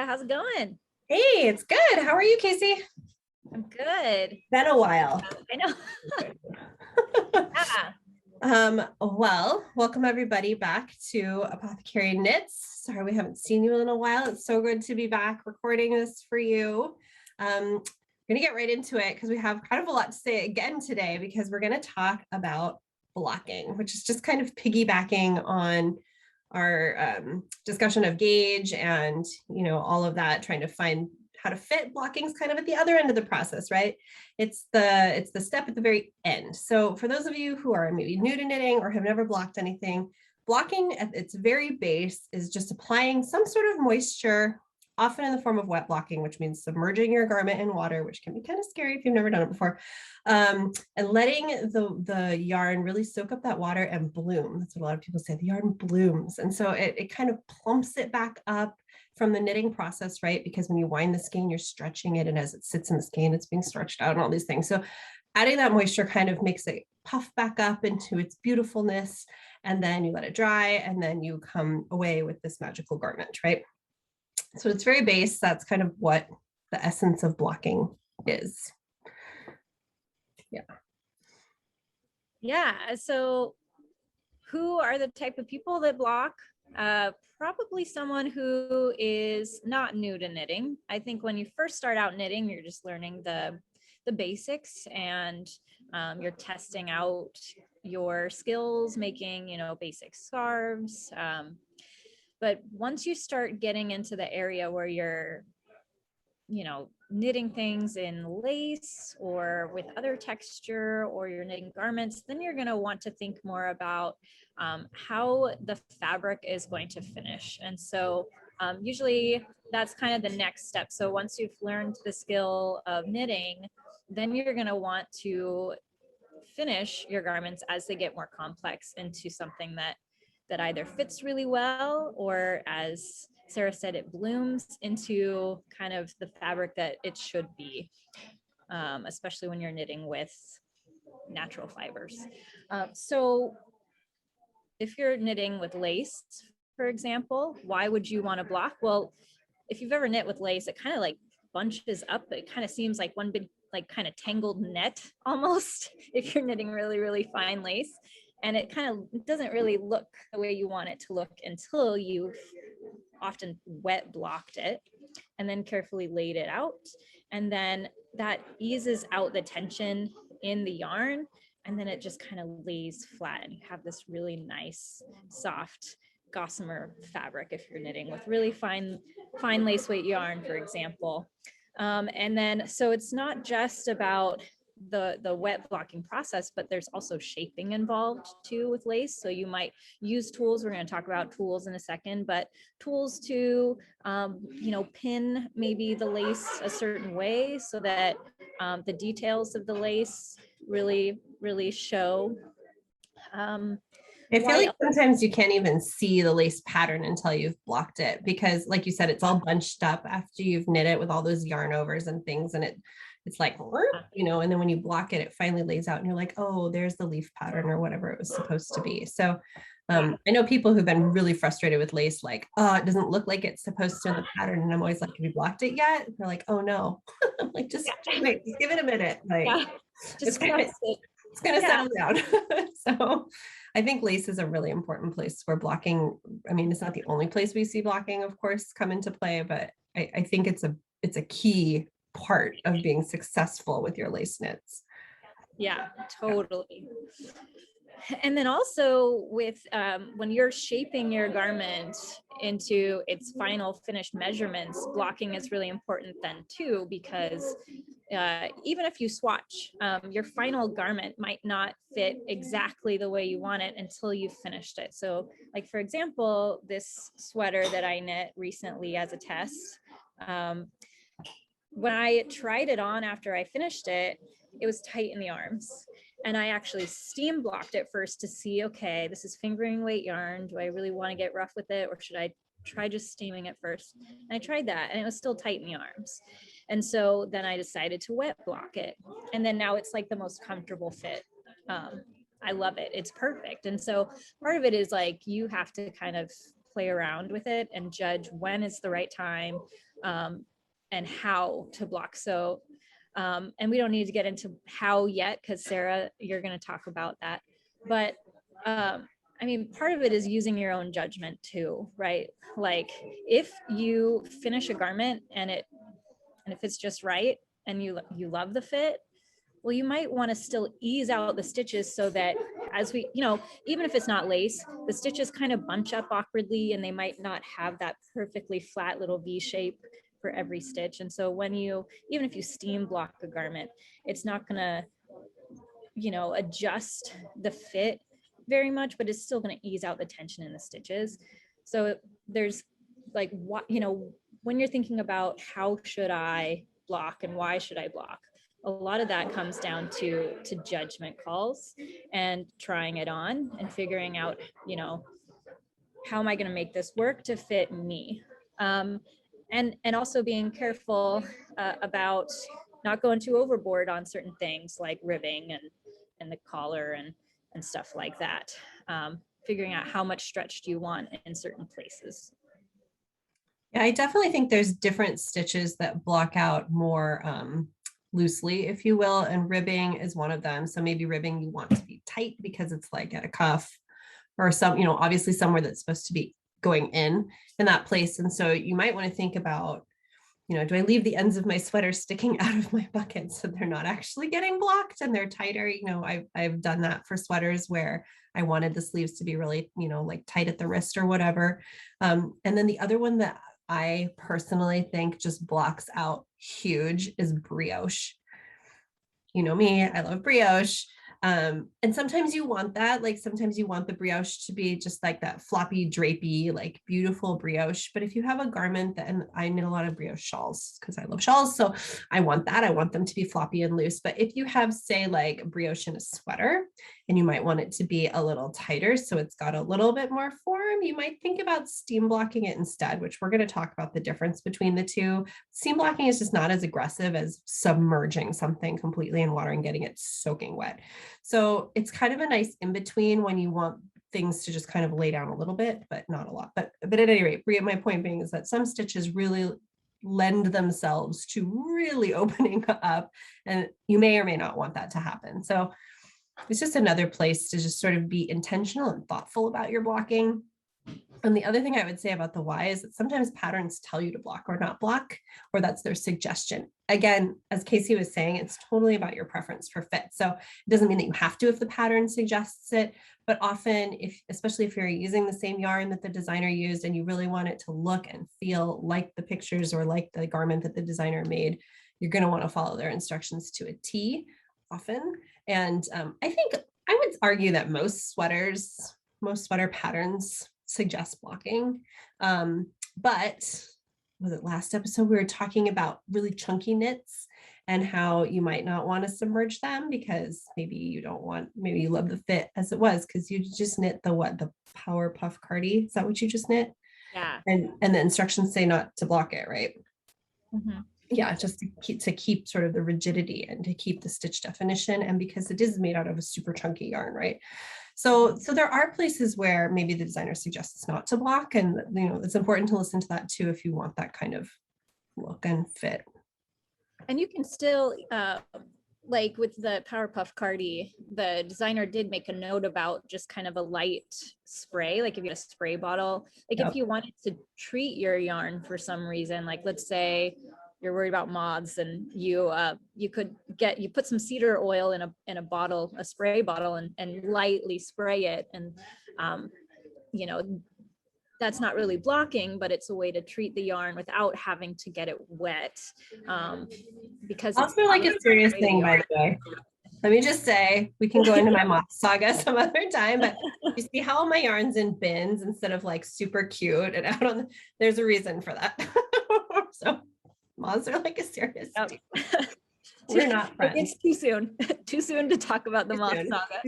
Jessica. How's it going? Hey, it's good. How are you, Casey? I'm good. Been a while. I know. Yeah. Well, welcome everybody back to Apothecary Knits. Sorry we haven't seen you in a while. It's so good to be back recording this for you. We're gonna get right into it because we have kind of a lot to say again today because we're gonna talk about blocking, which is just kind of piggybacking on our discussion of gauge and all of that, trying to find how to fit. Blocking's kind of at the other end of the process, right? It's the step at the very end. So for those of you who are maybe new to knitting or have never blocked anything, blocking at its very base is just applying some sort of moisture, often in the form of wet blocking, which means submerging your garment in water, which can be kind of scary if you've never done it before, and letting the yarn really soak up that water and bloom. That's what a lot of people say, the yarn blooms. And so it kind of plumps it back up from the knitting process, right? Because when you wind the skein, you're stretching it, and as it sits in the skein, it's being stretched out and all these things. So adding that moisture kind of makes it puff back up into its beautifulness, and then you let it dry, and then you come away with this magical garment, right? So it's very base. That's kind of what the essence of blocking is. Yeah. Yeah. So who are the type of people that block? Probably someone who is not new to knitting. I think when you first start out knitting, you're just learning the basics, and you're testing out your skills, making, basic scarves. But once you start getting into the area where you're, knitting things in lace or with other texture, or you're knitting garments, then you're going to want to think more about how the fabric is going to finish. And so usually that's kind of the next step. So once you've learned the skill of knitting, then you're going to want to finish your garments as they get more complex into something that either fits really well, or as Sarah said, it blooms into kind of the fabric that it should be, especially when you're knitting with natural fibers. So if you're knitting with lace, for example, why would you want to block? Well, if you've ever knit with lace, it kind of like bunches up. It kind of seems like one big, like kind of tangled net almost, if you're knitting really, really fine lace. And it kind of doesn't really look the way you want it to look until you've often wet blocked it and then carefully laid it out. And then that eases out the tension in the yarn, and then it just kind of lays flat, and you have this really nice, soft gossamer fabric if you're knitting with really fine lace weight yarn, for example. And then, so it's not just about the wet blocking process, but there's also shaping involved too with lace. So you might use tools. We're going to talk about tools in a second, but tools to pin maybe the lace a certain way so that the details of the lace really show. I feel like sometimes you can't even see the lace pattern until you've blocked it, because like you said, it's all bunched up after you've knit it with all those yarn overs and things, and it's like, and then when you block it, it finally lays out and you're like, oh, there's the leaf pattern or whatever it was supposed to be. So I know people who've been really frustrated with lace, like, oh, it doesn't look like it's supposed to in the pattern. And I'm always like, have you blocked it yet? They're like, oh no. I'm like, just wait, just give it a minute. Like, just it's gonna settle down. So I think lace is a really important place where blocking, I mean, it's not the only place we see blocking, of course, come into play, but I think it's a key part of being successful with your lace knits. Yeah, totally. And then also with when you're shaping your garment into its final finished measurements, blocking is really important then too, because even if you swatch, your final garment might not fit exactly the way you want it until you've finished it. So like, for example, this sweater that I knit recently as a test, when I tried it on after I finished it, it was tight in the arms. And I actually steam blocked it first to see, okay, this is fingering weight yarn. Do I really want to get rough with it, or should I try just steaming it first? And I tried that, and it was still tight in the arms. And so then I decided to wet block it. And then now it's like the most comfortable fit. I love it. It's perfect. And so part of it is like, you have to kind of play around with it and judge when is the right time. and how to block. So, and we don't need to get into how yet, because Sarah, you're going to talk about that. But I mean, part of it is using your own judgment too, right? Like if you finish a garment and if it's just right and you love the fit, well, you might want to still ease out the stitches so that as we, even if it's not lace, the stitches kind of bunch up awkwardly and they might not have that perfectly flat little V shape for every stitch. And so even if you steam block a garment, it's not going to, adjust the fit very much, but it's still going to ease out the tension in the stitches. So there's like, when you're thinking about how should I block and why should I block, a lot of that comes down to judgment calls and trying it on and figuring out, how am I going to make this work to fit me? And also being careful about not going too overboard on certain things like ribbing and the collar and stuff like that. Figuring out how much stretch do you want in certain places. Yeah, I definitely think there's different stitches that block out more loosely, if you will, and ribbing is one of them. So maybe ribbing you want to be tight because it's like at a cuff or some, obviously somewhere that's supposed to be going in that place. And so you might want to think about, do I leave the ends of my sweater sticking out of my bucket so they're not actually getting blocked and they're tighter? I've done that for sweaters where I wanted the sleeves to be really, like tight at the wrist or whatever. And then the other one that I personally think just blocks out huge is brioche. You know me, I love brioche. And sometimes you want that, like sometimes you want the brioche to be just like that floppy, drapey, like beautiful brioche. But if you have a garment and I knit a lot of brioche shawls because I love shawls. So I want that. I want them to be floppy and loose. But if you have, say, like brioche in a sweater and you might want it to be a little tighter, so it's got a little bit more form, you might think about steam blocking it instead, which we're going to talk about the difference between the two. Steam blocking is just not as aggressive as submerging something completely in water and getting it soaking wet. So it's kind of a nice in between when you want things to just kind of lay down a little bit, but not a lot. But at any rate, my point being is that some stitches really lend themselves to really opening up, and you may or may not want that to happen. So it's just another place to just sort of be intentional and thoughtful about your blocking. And the other thing I would say about the why is that sometimes patterns tell you to block or not block, or that's their suggestion. Again, as Casey was saying, it's totally about your preference for fit. So it doesn't mean that you have to if the pattern suggests it, but often, especially if you're using the same yarn that the designer used and you really want it to look and feel like the pictures or like the garment that the designer made, you're going to want to follow their instructions to a T often. And I think I would argue that most sweater patterns suggest blocking. But was it last episode we were talking about really chunky knits and how you might not want to submerge them because maybe you love the fit as it was because you just knit the Power Puff Cardi. Is that what you just knit? Yeah. And the instructions say not to block it, right? Mm-hmm. Yeah, just to keep sort of the rigidity and to keep the stitch definition, and because it is made out of a super chunky yarn, right? So there are places where maybe the designer suggests not to block, and it's important to listen to that too if you want that kind of look and fit. And you can still, like with the Powerpuff Cardi, the designer did make a note about just kind of a light spray, like if you had a spray bottle, like if you wanted to treat your yarn for some reason, like let's say you're worried about moths and you put some cedar oil in a bottle, a spray bottle, and lightly spray it, and that's not really blocking, but it's a way to treat the yarn without having to get it wet, because I feel like a serious thing, by the way. Let me just say, we can go into my moth saga some other time, but you see how my yarn's in bins instead of like super cute and out there's a reason for that. So moths are like a serious deal. We're not friends. It's too soon. Too soon to talk about the moth saga.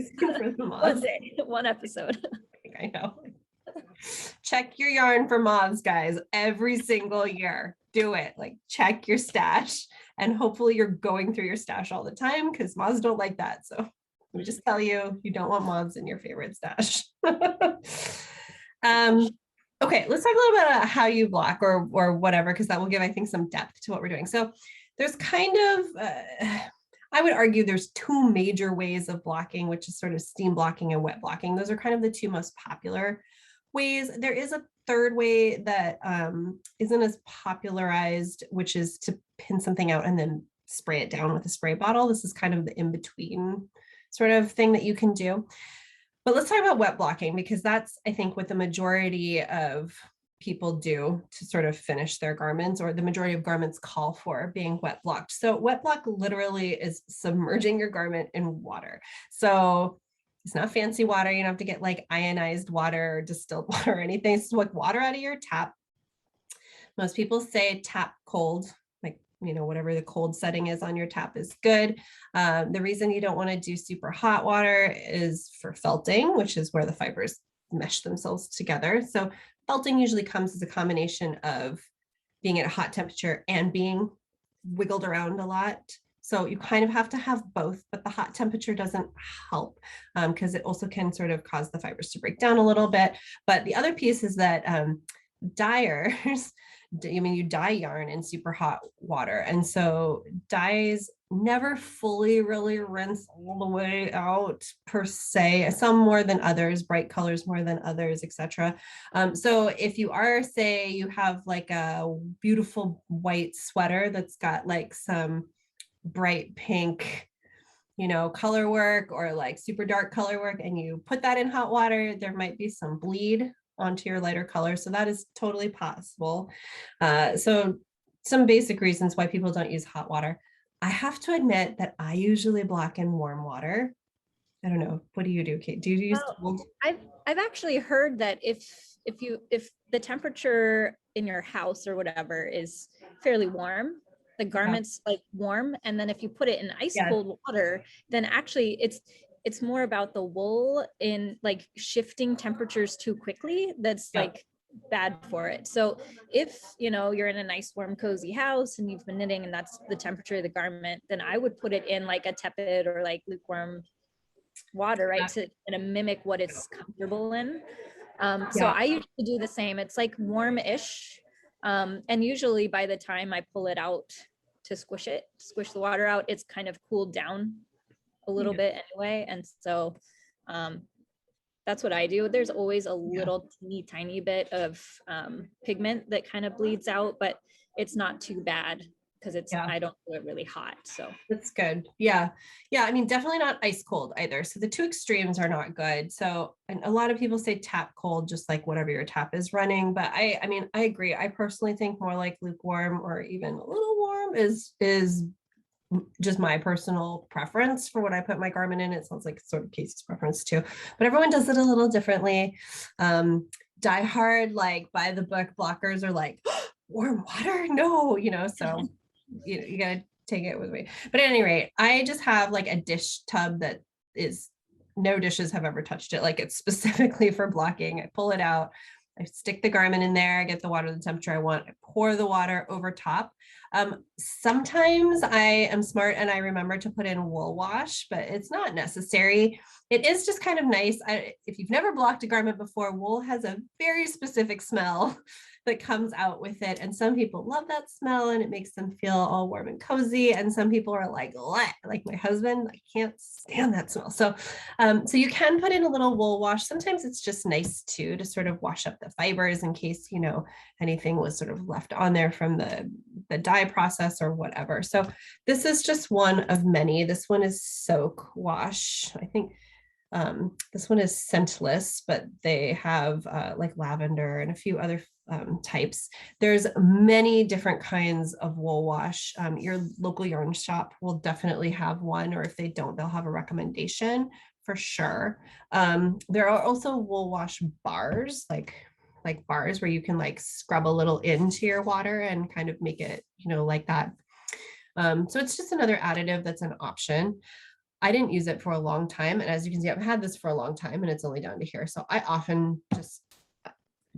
One day, one episode. I know. Check your yarn for moths, guys, every single year. Do it. Like check your stash, and hopefully you're going through your stash all the time because moths don't like that. So let me just tell you, you don't want moths in your favorite stash. Okay, let's talk a little bit about how you block or whatever, because that will give, I think, some depth to what we're doing. So there's kind of, I would argue there's two major ways of blocking, which is sort of steam blocking and wet blocking. Those are kind of the two most popular ways. There is a third way that isn't as popularized, which is to pin something out and then spray it down with a spray bottle. This is kind of the in-between sort of thing that you can do. But let's talk about wet blocking, because that's, I think, what the majority of people do to sort of finish their garments, or the majority of garments call for being wet blocked. So wet block literally is submerging your garment in water. So it's not fancy water. You don't have to get like ionized water or distilled water or anything. It's like water out of your tap. Most people say tap cold, like, whatever the cold setting is on your tap is good. The reason you don't want to do super hot water is for felting, which is where the fibers mesh themselves together. So felting usually comes as a combination of being at a hot temperature and being wiggled around a lot. So you kind of have to have both, but the hot temperature doesn't help because it also can sort of cause the fibers to break down a little bit. But the other piece is that dyers, you dye yarn in super hot water. And so dyes never fully really rinse all the way out per se, some more than others, bright colors more than others, etc. So if you are, say you have like a beautiful white sweater that's got like some bright pink color work, or like super dark color work, and you put that in hot water, there might be some bleed onto your lighter color. So that is totally possible. So some basic reasons why people don't use hot water. I have to admit that I usually block in warm water. I don't know. What do you do, Kate? Do you use cold? I've actually heard that if the temperature in your house or whatever is fairly warm, the garment's like warm, and then if you put it in ice cold water, then actually it's more about the wool in like shifting temperatures too quickly. That's like bad for it. So if you're in a nice warm cozy house and you've been knitting and that's the temperature of the garment, then I would put it in like a tepid or like lukewarm water, right, to kind of mimic what it's comfortable in. So I usually do the same. It's like warm-ish, and usually by the time I pull it out to squish the water out, it's kind of cooled down a little bit anyway. And so that's what I do. There's always a little tiny bit of pigment that kind of bleeds out, but it's not too bad because I don't do it really hot. So that's good. Yeah. I mean, definitely not ice cold either. So the two extremes are not good. So, and a lot of people say tap cold, just like whatever your tap is running. But I mean, I agree. I personally think more like lukewarm or even a little warm is just my personal preference for what I put my garment in. It sounds like sort of Casey's preference too, but everyone does it a little differently. Die hard, like by the book blockers are like, warm water? No, so you gotta take it with me. But at any rate, I just have like a dish tub that is, no dishes have ever touched it. Like it's specifically for blocking. I pull it out, I stick the garment in there, I get the water the temperature I want, I pour the water over top. Sometimes I am smart and I remember to put in wool wash, but it's not necessary. It is just kind of nice. If you've never blocked a garment before, wool has a very specific smell that comes out with it. And some people love that smell and it makes them feel all warm and cozy. And some people are like, what? Like my husband, I can't stand that smell. So you can put in a little wool wash. Sometimes it's just nice too, to sort of wash up the fibers in case, anything was sort of left on there from the dye process or whatever. So this is just one of many. This one is soak wash. I think this one is scentless, but they have like lavender and a few other types. There's many different kinds of wool wash. Your local yarn shop will definitely have one, or if they don't, they'll have a recommendation for sure. There are also wool wash bars, like bars where you can like scrub a little into your water and kind of make it, like that. So it's just another additive that's an option. I didn't use it for a long time. And as you can see, I've had this for a long time and it's only down to here. So I often just,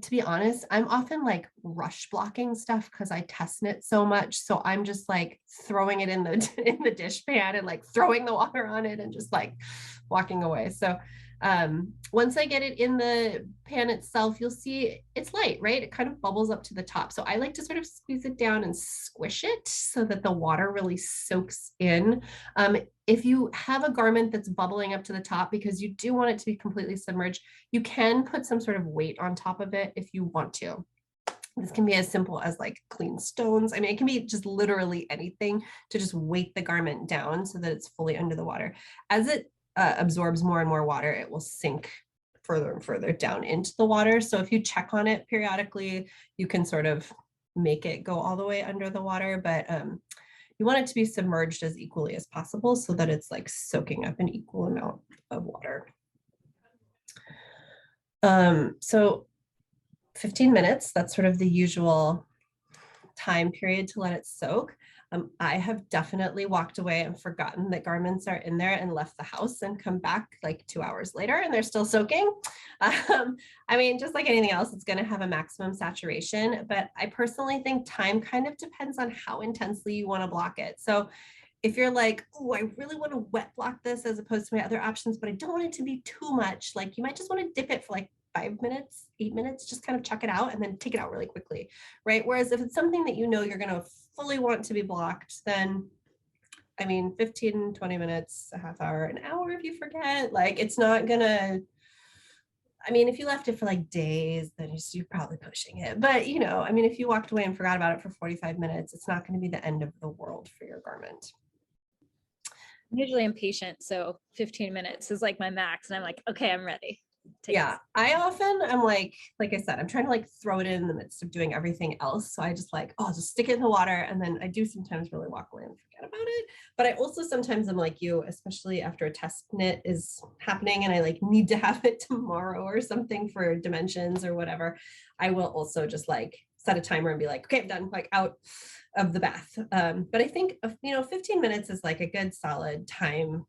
to be honest, I'm often like rush blocking stuff because I test knit so much. So I'm just like throwing it in the dish pan and like throwing the water on it and just like walking away. So Once I get it in the pan itself, you'll see it's light, right? It kind of bubbles up to the top. So I like to sort of squeeze it down and squish it so that the water really soaks in. If you have a garment that's bubbling up to the top, because you do want it to be completely submerged, you can put some sort of weight on top of it if you want to. This can be as simple as like clean stones. I mean, it can be just literally anything to just weight the garment down so that it's fully under the water. As it absorbs more and more water, it will sink further and further down into the water. So if you check on it periodically, you can sort of make it go all the way under the water, but you want it to be submerged as equally as possible so that it's like soaking up an equal amount of water. So 15 minutes, that's sort of the usual time period to let it soak. I have definitely walked away and forgotten that garments are in there and left the house and come back like 2 hours later and they're still soaking. I mean, just like anything else, it's going to have a maximum saturation, but I personally think time kind of depends on how intensely you want to block it. So if you're like, oh, I really want to wet block this as opposed to my other options, but I don't want it to be too much, like you might just want to dip it for like 5 minutes, 8 minutes, just kind of chuck it out and then take it out really quickly, right? Whereas if it's something that you know you're going to fully want to be blocked, then I mean, 15, 20 minutes, a half hour, an hour if you forget, like it's not gonna, I mean, if you left it for like days, then you're probably pushing it. But you know, I mean, if you walked away and forgot about it for 45 minutes, it's not going to be the end of the world for your garment. I'm usually impatient, so 15 minutes is like my max, and I'm like, okay, I'm ready. Yeah, I often am like I said, I'm trying to like throw it in the midst of doing everything else. So I just like, oh, just stick it in the water. And then I do sometimes really walk away and forget about it. But I also sometimes I'm like you, especially after a test knit is happening and I like need to have it tomorrow or something for dimensions or whatever. I will also just like set a timer and be like, okay, I'm done, like out of the bath. But I think, 15 minutes is like a good solid time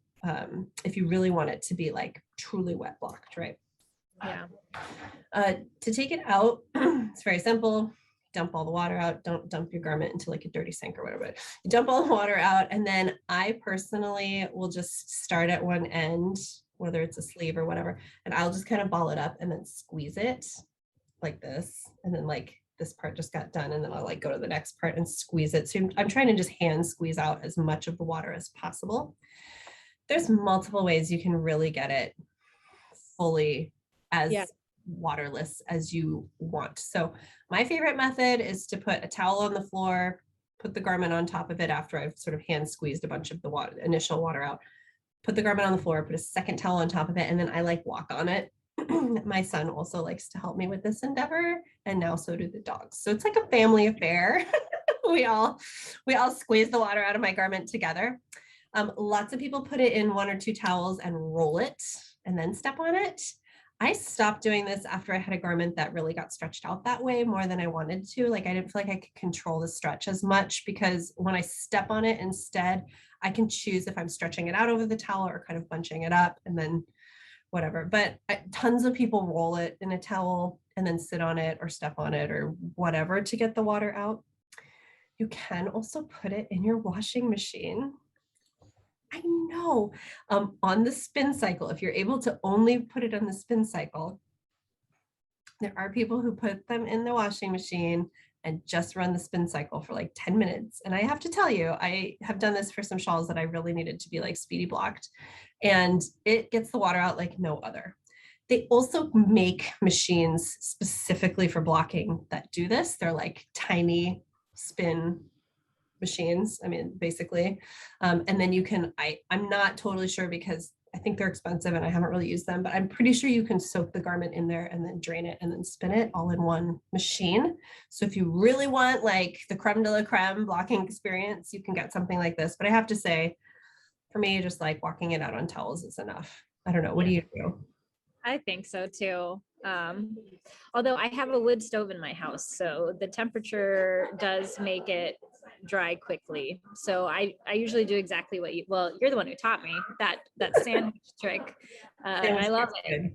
if you really want it to be like truly wet blocked, right? Yeah. To take it out, it's very simple. Dump all the water out. Don't dump your garment into like a dirty sink or whatever. You dump all the water out. And then I personally will just start at one end, whether it's a sleeve or whatever, and I'll just kind of ball it up and then squeeze it like this. And then like this part just got done. And then I'll like go to the next part and squeeze it. So I'm trying to just hand squeeze out as much of the water as possible. There's multiple ways you can really get it fully as waterless as you want. So my favorite method is to put a towel on the floor, put the garment on top of it after I've sort of hand squeezed a bunch of the water, initial water out, put the garment on the floor, put a second towel on top of it, and then I like walk on it. My son also likes to help me with this endeavor, and now so do the dogs. So it's like a family affair. we all squeeze the water out of my garment together. Lots of people put it in 1 or 2 towels and roll it and then step on it. I stopped doing this after I had a garment that really got stretched out that way more than I wanted to. Like I didn't feel like I could control the stretch as much, because when I step on it instead, I can choose if I'm stretching it out over the towel or kind of bunching it up and then whatever. But tons of people roll it in a towel and then sit on it or step on it or whatever to get the water out. You can also put it in your washing machine. I know, on the spin cycle, if you're able to only put it on the spin cycle, there are people who put them in the washing machine and just run the spin cycle for like 10 minutes. And I have to tell you, I have done this for some shawls that I really needed to be like speedy blocked, and it gets the water out like no other. They also make machines specifically for blocking that do this. They're like tiny spin machines, I mean, basically. And then you can, I'm not totally sure because I think they're expensive and I haven't really used them, but I'm pretty sure you can soak the garment in there and then drain it and then spin it all in one machine. So if you really want like the creme de la creme blocking experience, you can get something like this. But I have to say, for me, just like walking it out on towels is enough. I don't know. What do you do? I think so too. Although I have a wood stove in my house, so the temperature does make it dry quickly. So I usually do exactly what you're the one who taught me that sandwich trick. And I love it.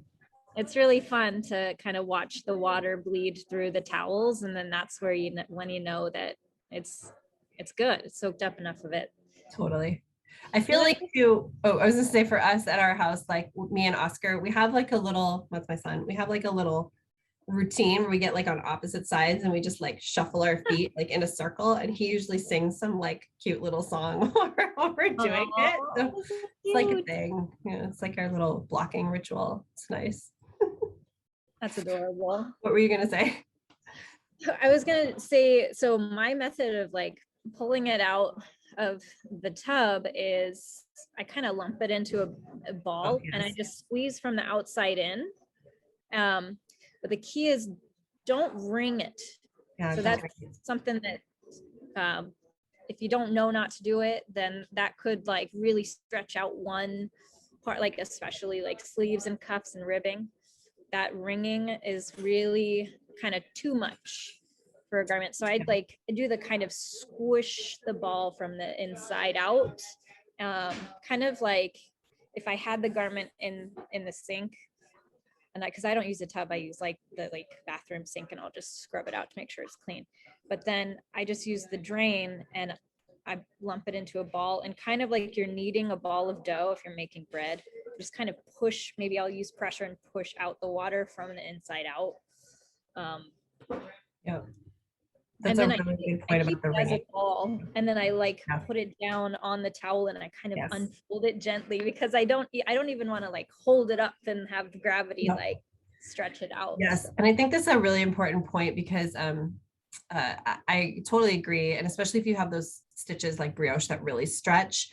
It's really fun to kind of watch the water bleed through the towels. And then that's where when you know that it's good, it's soaked up enough of it. Totally. I feel like too, oh, I was gonna say for us at our house, like me and Oscar, we have like a little, what's my son? We have like a little routine where we get like on opposite sides and we just like shuffle our feet like in a circle, and he usually sings some like cute little song while we're doing it. So it's like a thing. Yeah, it's like our little blocking ritual. It's nice. That's adorable. What were you gonna say? I was gonna say, so my method of like pulling it out of the tub is I kind of lump it into a ball, and I just squeeze from the outside in. But the key is don't wring it. So that's something that if you don't know not to do it, then that could like really stretch out one part, like especially like sleeves and cuffs and ribbing. That wringing is really kind of too much for a garment. So I'd like do the kind of squish the ball from the inside out, kind of like if I had the garment in the sink, and because I don't use a tub, I use like the bathroom sink, and I'll just scrub it out to make sure it's clean. But then I just use the drain and I lump it into a ball, and kind of like you're kneading a ball of dough if you're making bread, just kind of push, maybe I'll use pressure and push out the water from the inside out. Yeah. That's a really good point about the wringing. Ball, and then I like put it down on the towel, and I kind of unfold it gently, because I don't even want to like hold it up and have gravity like stretch it out. Yes, and I think this is a really important point, because I totally agree, and especially if you have those stitches like brioche that really stretch,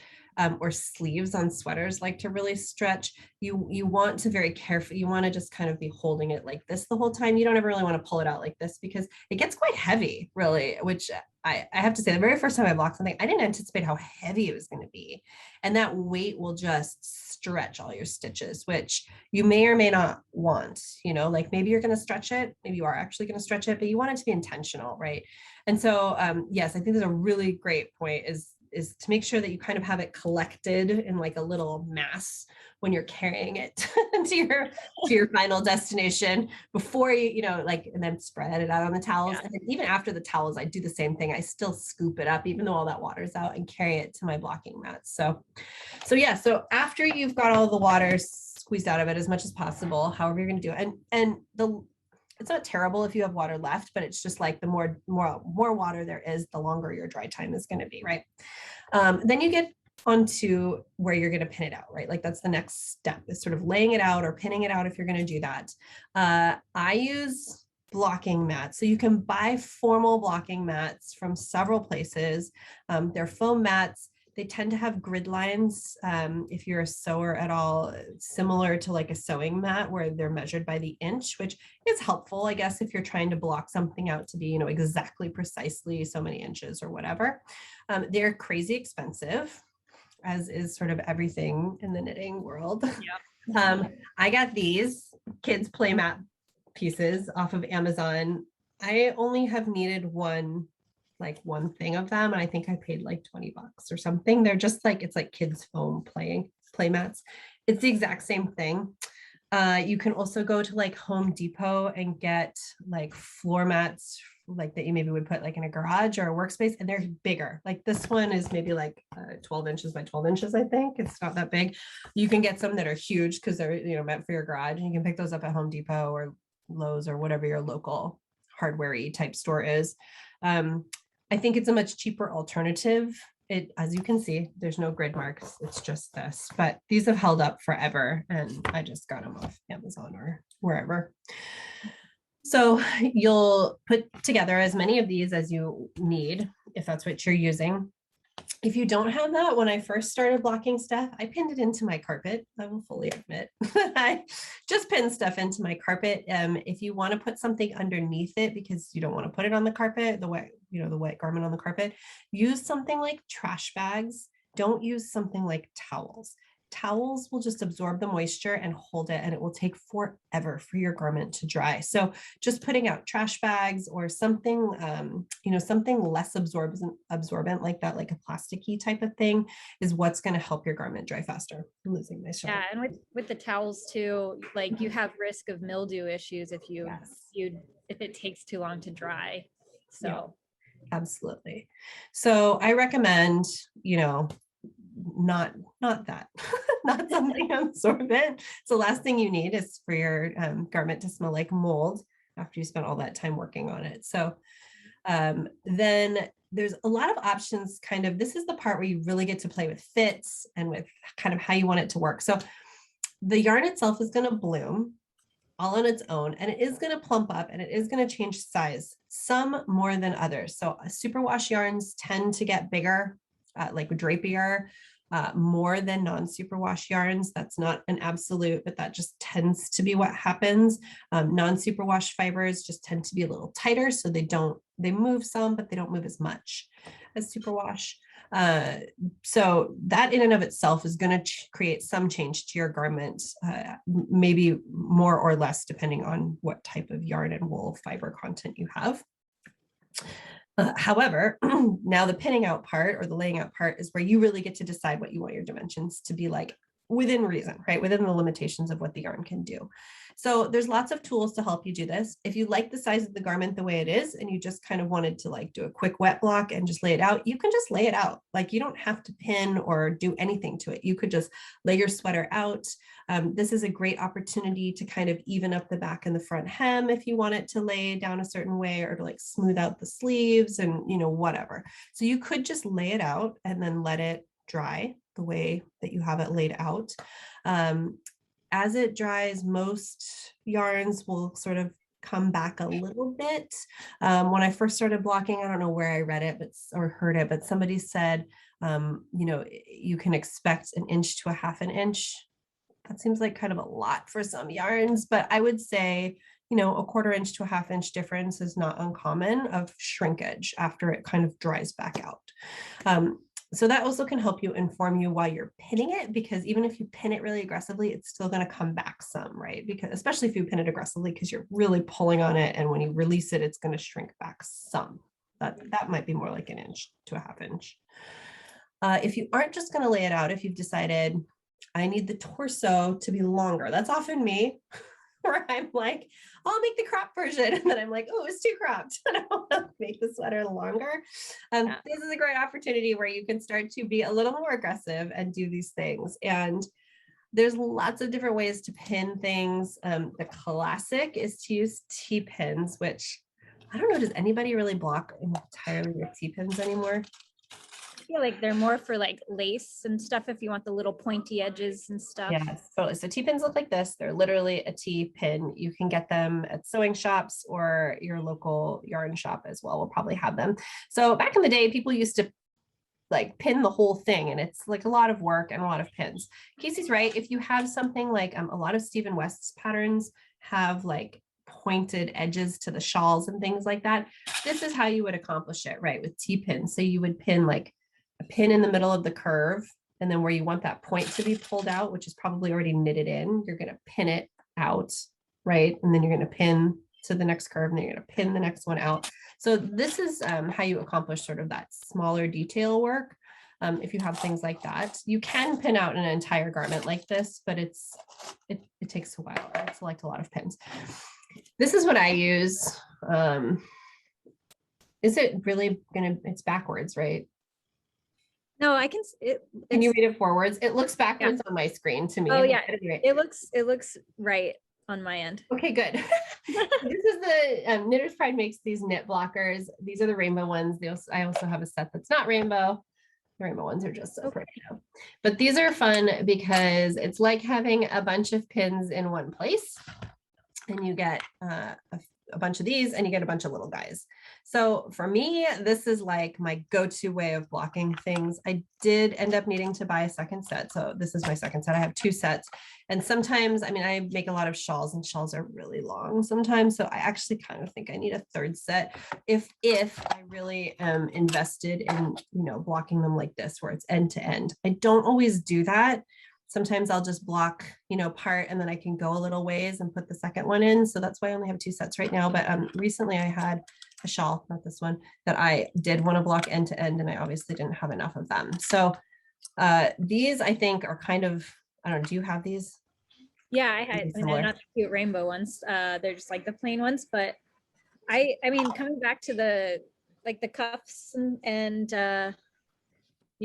or sleeves on sweaters like to really stretch, you want to very carefully, you want to just kind of be holding it like this the whole time. You don't ever really want to pull it out like this, because it gets quite heavy, really, which I have to say, the very first time I blocked something, I didn't anticipate how heavy it was going to be. And that weight will just stretch all your stitches, which you may or may not want, like maybe you're going to stretch it, maybe you are actually going to stretch it, but you want it to be intentional, right? And so, yes, I think there's a really great point is to make sure that you kind of have it collected in like a little mass when you're carrying it to your final destination before you and then spread it out on the towels. And then even after the towels, I do the same thing. I still scoop it up, even though all that water's out, and carry it to my blocking mats. So after you've got all the water squeezed out of it as much as possible, however you're going to do it. And it's not terrible if you have water left, but it's just like the more water there is, the longer your dry time is going to be, right? Then you get onto where you're going to pin it out, right? Like that's the next step, is sort of laying it out or pinning it out if you're going to do that. I use blocking mats. So you can buy formal blocking mats from several places. They're foam mats. They tend to have grid lines, if you're a sewer at all, similar to like a sewing mat, where they're measured by the inch, which is helpful, I guess, if you're trying to block something out to be, exactly precisely so many inches or whatever. They're crazy expensive, as is sort of everything in the knitting world. Yep. I got these kids play mat pieces off of Amazon. I only have needed one thing of them, and I think I paid like $20 or something. They're just like, it's like kids foam play mats. It's the exact same thing. You can also go to like Home Depot and get like floor mats like that you maybe would put like in a garage or a workspace, and they're bigger. Like this one is maybe like 12 inches by 12 inches. I think it's not that big. You can get some that are huge because they're meant for your garage, and you can pick those up at Home Depot or Lowe's or whatever your local hardware-y type store is. I think it's a much cheaper alternative. As you can see, there's no grid marks. It's just this, but these have held up forever, and I just got them off Amazon or wherever. So you'll put together as many of these as you need, if that's what you're using. If you don't have that, when I first started blocking stuff, I pinned it into my carpet. I will fully admit, I just pinned stuff into my carpet. If you want to put something underneath it because you don't want to put it on the carpet, the wet garment on the carpet, use something like trash bags. Don't use something like towels. Towels will just absorb the moisture and hold it, and it will take forever for your garment to dry. So just putting out trash bags or something, something less absorbent like that, like a plasticky type of thing, is what's going to help your garment dry faster. I'm losing my shot. Yeah, and with the towels too, like you have risk of mildew issues if if it takes too long to dry. So yeah, absolutely. So I recommend, not that, not something absorbent. So last thing you need is for your garment to smell like mold after you spent all that time working on it. So then there's a lot of options. Kind of, this is the part where you really get to play with fits and with kind of how you want it to work. So the yarn itself is going to bloom all on its own, and it is going to plump up and it is going to change size, some more than others. So superwash yarns tend to get bigger, like drapier, more than non-superwash yarns. That's not an absolute, but that just tends to be what happens. Non-superwash fibers just tend to be a little tighter, so they move some, but they don't move as much as superwash. So that in and of itself is going to create some change to your garment, maybe more or less depending on what type of yarn and wool fiber content you have. However, now the pinning out part or the laying out part is where you really get to decide what you want your dimensions to be like within reason, right? Within the limitations of what the yarn can do. So there's lots of tools to help you do this. If you like the size of the garment the way it is, and you just kind of wanted to like do a quick wet block and just lay it out, you can just lay it out. Like you don't have to pin or do anything to it. You could just lay your sweater out. This is a great opportunity to kind of even up the back and the front hem if you want it to lay down a certain way, or to like smooth out the sleeves and, you know, whatever. So you could just lay it out and then let it dry the way that you have it laid out. As it dries, most yarns will sort of come back a little bit. When I first started blocking, I don't know where I read it or heard it, but somebody said, you know, you can expect 1 inch to 1/2 inch. That seems like kind of a lot for some yarns, but I would say, you know, a 1/4 inch to 1/2 inch difference is not uncommon of shrinkage after it kind of dries back out. So that also can help you inform you while you're pinning it, because even if you pin it really aggressively, it's still going to come back some, right? Because especially if you pin it aggressively, because you're really pulling on it, and when you release it, it's going to shrink back some. That might be more like 1 inch to 1/2 inch. If you aren't just going to lay it out, if you've decided I need the torso to be longer, that's often me, where I'm like, I'll make the crop version. And then I'm like, oh, it's too cropped. And I want to make the sweater longer. This is a great opportunity where you can start to be a little more aggressive and do these things. And there's lots of different ways to pin things. The classic is to use T-pins, which I don't know, does anybody really block entirely with T-pins anymore? I feel like they're more for like lace and stuff if you want the little pointy edges and stuff. Yes, totally. So T-pins look like this. They're literally a T-pin. You can get them at sewing shops, or your local yarn shop as well will probably have them. So back in the day, people used to like pin the whole thing, and it's like a lot of work and a lot of pins. Casey's right. If you have something like a lot of Stephen West's patterns have like pointed edges to the shawls and things like that, this is how you would accomplish it, right? With T-pins. So you would pin like a pin in the middle of the curve, and then where you want that point to be pulled out, which is probably already knitted in, you're going to pin it out, right? And then you're going to pin to the next curve, and then you're going to pin the next one out. So this is how you accomplish sort of that smaller detail work. If you have things like that, you can pin out an entire garment like this, but it takes a while. I select a lot of pins. This is what I use. Is it really gonna, it's backwards, right? No, Can you read it forwards? It looks backwards on my screen to me. Oh yeah, it looks right on my end. Okay, good. This is the Knitter's Pride makes these knit blockers. These are the rainbow ones. I also have a set that's not rainbow. The rainbow ones are just so pretty now. But these are fun because it's like having a bunch of pins in one place, and you get a bunch of these, and you get a bunch of little guys. So for me, this is like my go-to way of blocking things. I did end up needing to buy a second set. So this is my second set. I have 2 sets. And sometimes, I mean, I make a lot of shawls, and shawls are really long sometimes. So I actually kind of think I need a 3rd set if I really am invested in, you know, blocking them like this, where it's end to end. I don't always do that. Sometimes I'll just block, you know, part, and then I can go a little ways and put the second one in. So that's why I only have 2 sets right now. But recently I had a shawl, not this one, that I did want to block end to end, and I obviously didn't have enough of them. So these I think are kind of, I don't know, do you have these? Yeah, I had, and they're not the cute rainbow ones. They're just like the plain ones. But I mean, coming back to the cuffs and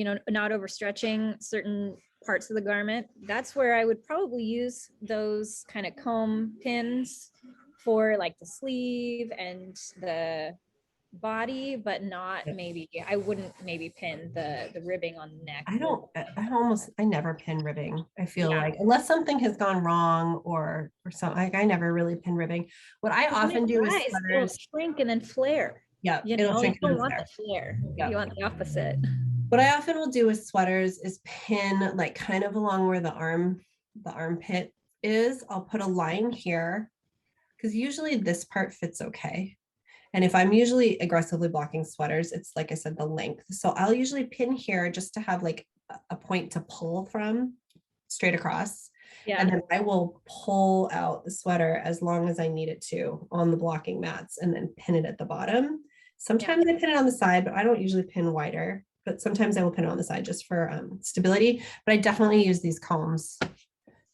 not overstretching certain parts of the garment. That's where I would probably use those kind of comb pins for like the sleeve and the body, but not maybe, I wouldn't maybe pin the ribbing on the neck. I never pin ribbing. I feel Yeah. like unless something has gone wrong or something, like I never really pin ribbing. What I often do is It'll sweaters. shrink and then flare. Yeah, You it'll shrink don't and want flare. the flare. Yeah. You want the opposite. What I often will do with sweaters is pin like kind of along where the armpit is. I'll put a line here because usually this part fits okay. And if I'm usually aggressively blocking sweaters, it's like I said, the length. So I'll usually pin here just to have like a point to pull from straight across. Yeah. And then I will pull out the sweater as long as I need it to on the blocking mats and then pin it at the bottom. Sometimes I pin it on the side, but I don't usually pin wider. But sometimes I will pin it on the side just for stability. But I definitely use these combs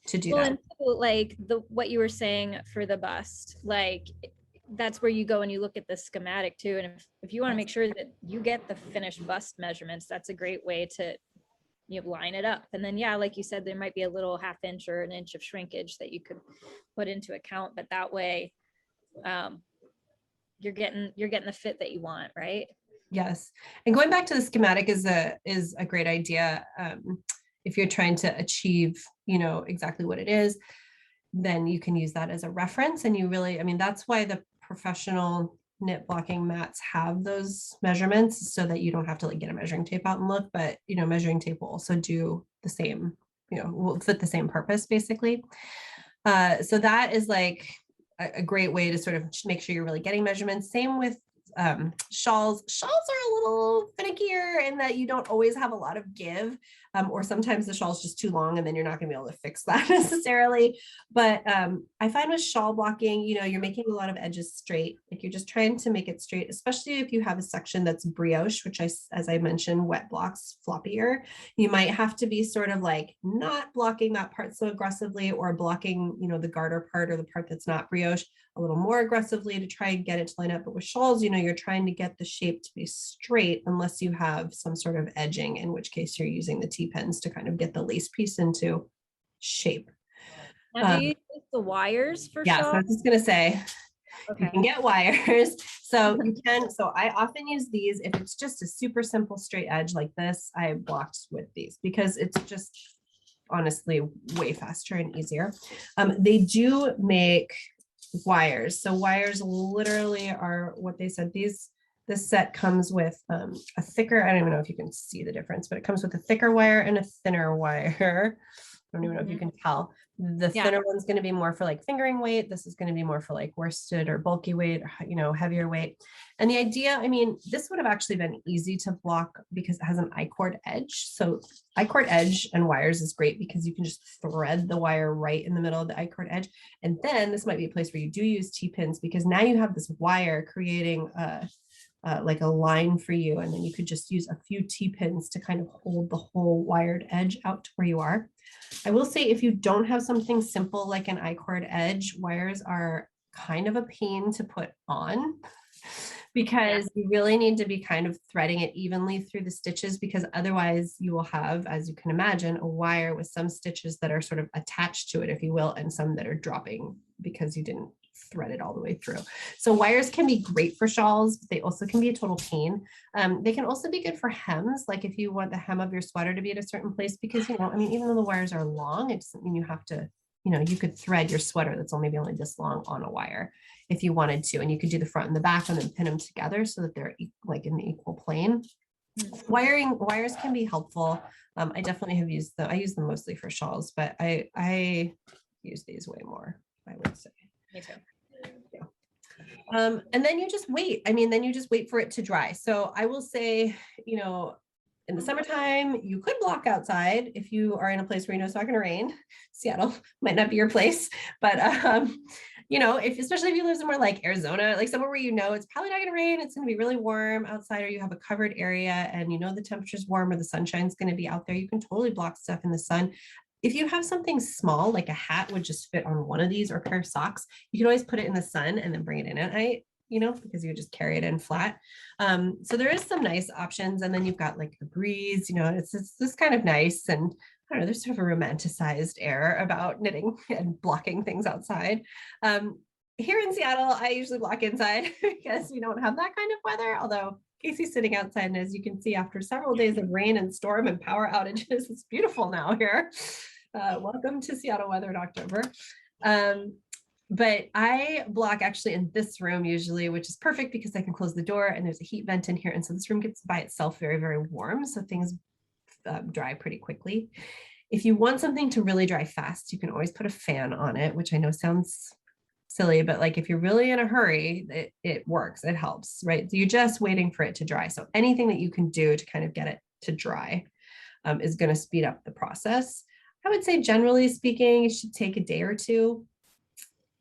to do that. And so, like what you were saying for the bust, like that's where you go and you look at the schematic too. And if you want to make sure that you get the finished bust measurements, that's a great way to line it up. And then, yeah, like you said, there might be a little ½ inch or an inch of shrinkage that you could put into account, but that way you're getting the fit that you want, right? Yes. And going back to the schematic is a great idea. If you're trying to achieve, exactly what it is, then you can use that as a reference. And that's why the professional knit blocking mats have those measurements so that you don't have to like get a measuring tape out and look, but measuring tape will also do the same, will fit the same purpose basically. So that is like a great way to sort of make sure you're really getting measurements. Same with shawls. Shawls are a little finickier in that you don't always have a lot of give, or sometimes the shawl's just too long and then you're not going to be able to fix that necessarily. But I find with shawl blocking, you're making a lot of edges straight. Like you're just trying to make it straight, especially if you have a section that's brioche, which as I mentioned, wet blocks floppier. You might have to be sort of like not blocking that part so aggressively, or blocking, the garter part or the part that's not brioche a little more aggressively to try and get it to line up. But with shawls, you're trying to get the shape to be straight unless you have some sort of edging, in which case you're using the T-pins to kind of get the lace piece into shape. Now, do you use the wires for shawls? So I was just going to say, okay, you can get wires. So you can, so I often use these. If it's just a super simple straight edge like this, I blocked with these because it's just honestly way faster and easier. They do make wires. So wires literally are what they said. This set comes with a thicker, I don't even know if you can see the difference, but it comes with a thicker wire and a thinner wire. I don't even know if you can tell. The thinner one's going to be more for like fingering weight. This is going to be more for like worsted or bulky weight, heavier weight. And the idea, this would have actually been easy to block because it has an I-cord edge. So I-cord edge and wires is great because you can just thread the wire right in the middle of the I-cord edge. And then this might be a place where you do use T-pins because now you have this wire creating like a line for you. And then you could just use a few T-pins to kind of hold the whole wired edge out to where you are. I will say if you don't have something simple like an I-cord edge, wires are kind of a pain to put on because you really need to be kind of threading it evenly through the stitches, because otherwise you will have, as you can imagine, a wire with some stitches that are sort of attached to it, if you will, and some that are dropping because you didn't thread it all the way through. So wires can be great for shawls, but they also can be a total pain. They can also be good for hems, like if you want the hem of your sweater to be at a certain place, because, even though the wires are long, it doesn't mean you have to, you could thread your sweater that's only this long on a wire if you wanted to, and you could do the front and the back and then pin them together so that they're like in the equal plane. Wires can be helpful. I definitely have used them. I use them mostly for shawls, but I use these way more, I would say. Me too. Yeah. And then you just wait. Then you just wait for it to dry. So I will say, in the summertime, you could block outside if you are in a place where it's not going to rain. Seattle might not be your place, but especially if you live somewhere like Arizona, like somewhere where it's probably not going to rain, it's going to be really warm outside, or you have a covered area and the temperature's warm or the sunshine's going to be out there, you can totally block stuff in the sun. If you have something small, like a hat would just fit on one of these, or a pair of socks, you can always put it in the sun and then bring it in at night. because you just carry it in flat. So there is some nice options. And then you've got like a breeze, it's this kind of nice. And I don't know, there's sort of a romanticized air about knitting and blocking things outside. Here in Seattle, I usually block inside because we don't have that kind of weather. Although Casey's sitting outside, and as you can see, after several days of rain and storm and power outages, it's beautiful now here. Welcome to Seattle weather in October. But I block actually in this room usually, which is perfect because I can close the door and there's a heat vent in here. And so this room gets by itself very, very warm. So things dry pretty quickly. If you want something to really dry fast, you can always put a fan on it, which I know sounds silly, but like if you're really in a hurry, it works, it helps, right? So you're just waiting for it to dry. So anything that you can do to kind of get it to dry is going to speed up the process. I would say generally speaking, it should take a day or two.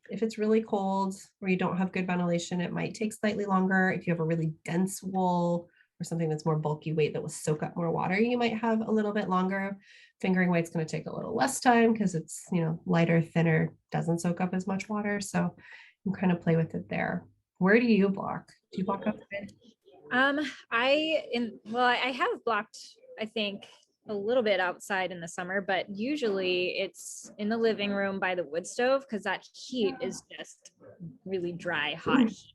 If it's really cold or you don't have good ventilation, it might take slightly longer. If you have a really dense wool or something that's more bulky weight that will soak up more water, you might have a little bit longer. Fingering weight's going to take a little less time because it's, lighter, thinner, doesn't soak up as much water. So you can kind of play with it there. Where do you block? Do you block outside? I have blocked, I think, a little bit outside in the summer, but usually it's in the living room by the wood stove because that heat is just really dry, hot heat.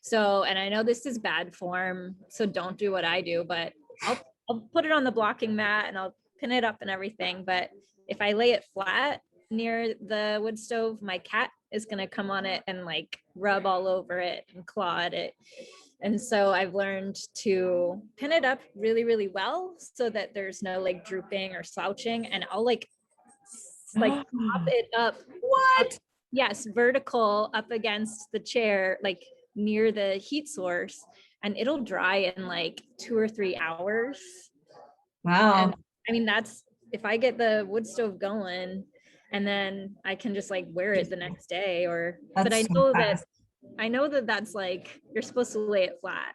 So, and I know this is bad form, so don't do what I do, but I'll put it on the blocking mat and I'll pin it up and everything. But if I lay it flat near the wood stove, my cat is going to come on it and like rub all over it and claw at it. And so I've learned to pin it up really, really well so that there's no like drooping or slouching. And I'll like pop it up. What? Yes, vertical up against the chair, like near the heat source, and it'll dry in like 2 or 3 hours. Wow. And I mean, that's if I get the wood stove going and then I can just like wear it the next day but I know that that's like, you're supposed to lay it flat.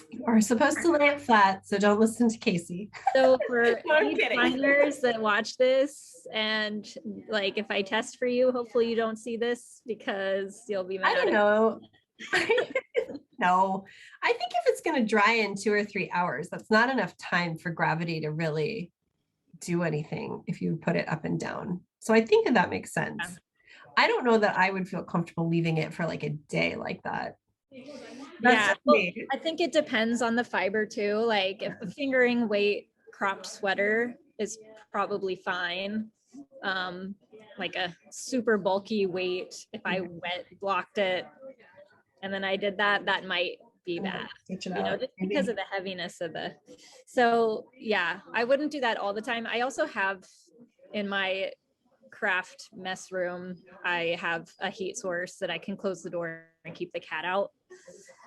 You are supposed to lay it flat, so don't listen to Casey. So for any designers that watch this, and like if I test for you, hopefully you don't see this because you'll be mad. I don't know. No, I think if it's going to dry in 2 or 3 hours, that's not enough time for gravity to really do anything if you put it up and down. So I think that makes sense. Yeah. I don't know that I would feel comfortable leaving it for like a day like that. Well, I think it depends on the fiber too. Like if a fingering weight cropped sweater is probably fine. Like a super bulky weight, if I wet blocked it and then I did that might be bad, just because of the heaviness of so yeah, I wouldn't do that all the time. I also have in my craft mess room, I have a heat source that I can close the door and keep the cat out,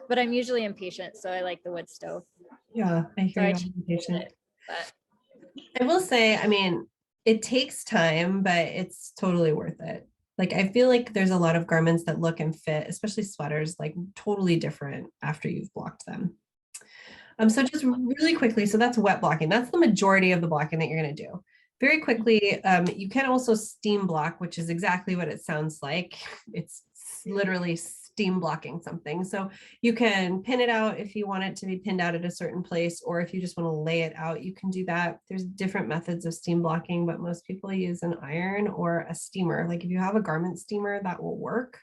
but I'm usually impatient, so I like the wood stove. Yeah, I hear you. Impatient. But I will say, I mean, it takes time, but it's totally worth it. Like, I feel like there's a lot of garments that look and fit, especially sweaters, like totally different after you've blocked them. So just really quickly, so that's wet blocking. That's the majority of the blocking that you're going to do. Very quickly, you can also steam block, which is exactly what it sounds like. It's literally steam blocking something. So you can pin it out if you want it to be pinned out at a certain place, or if you just want to lay it out, you can do that. There's different methods of steam blocking, but most people use an iron or a steamer. Like if you have a garment steamer, that will work.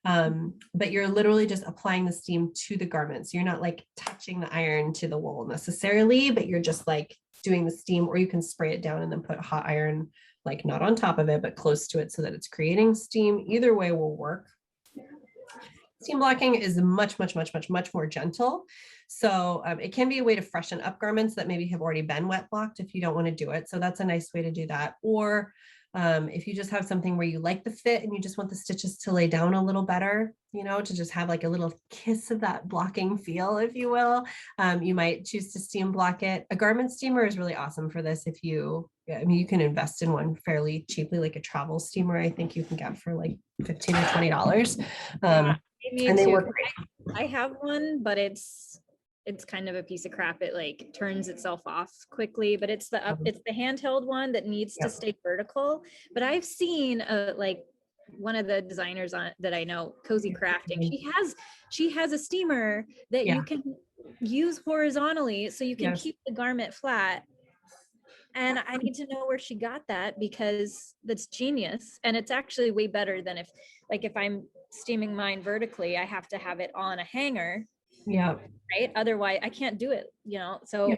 But you're literally just applying the steam to the garment. So you're not like touching the iron to the wool necessarily, but you're just like doing the steam, or you can spray it down and then put hot iron, like not on top of it, but close to it so that it's creating steam. Either way will work. Steam blocking is much more gentle. So it can be a way to freshen up garments that maybe have already been wet blocked if you don't want to do it. So that's a nice way to do that. Or if you just have something where you like the fit and you just want the stitches to lay down a little better, to just have like a little kiss of that blocking feel, if you will, you might choose to steam block it. A garment steamer is really awesome for this. You can invest in one fairly cheaply, like a travel steamer. I think you can get for like $15 or $20. And they work great. I have one, but it's kind of a piece of crap. It like turns itself off quickly, but it's the handheld one that needs to stay vertical. But I've seen like one of the designers on that I know, Cozy Crafting, she has a steamer that you can use horizontally so you can keep the garment flat. And I need to know where she got that, because that's genius. And it's actually way better than if I'm steaming mine vertically, I have to have it on a hanger. Yeah. Right. Otherwise I can't do it, so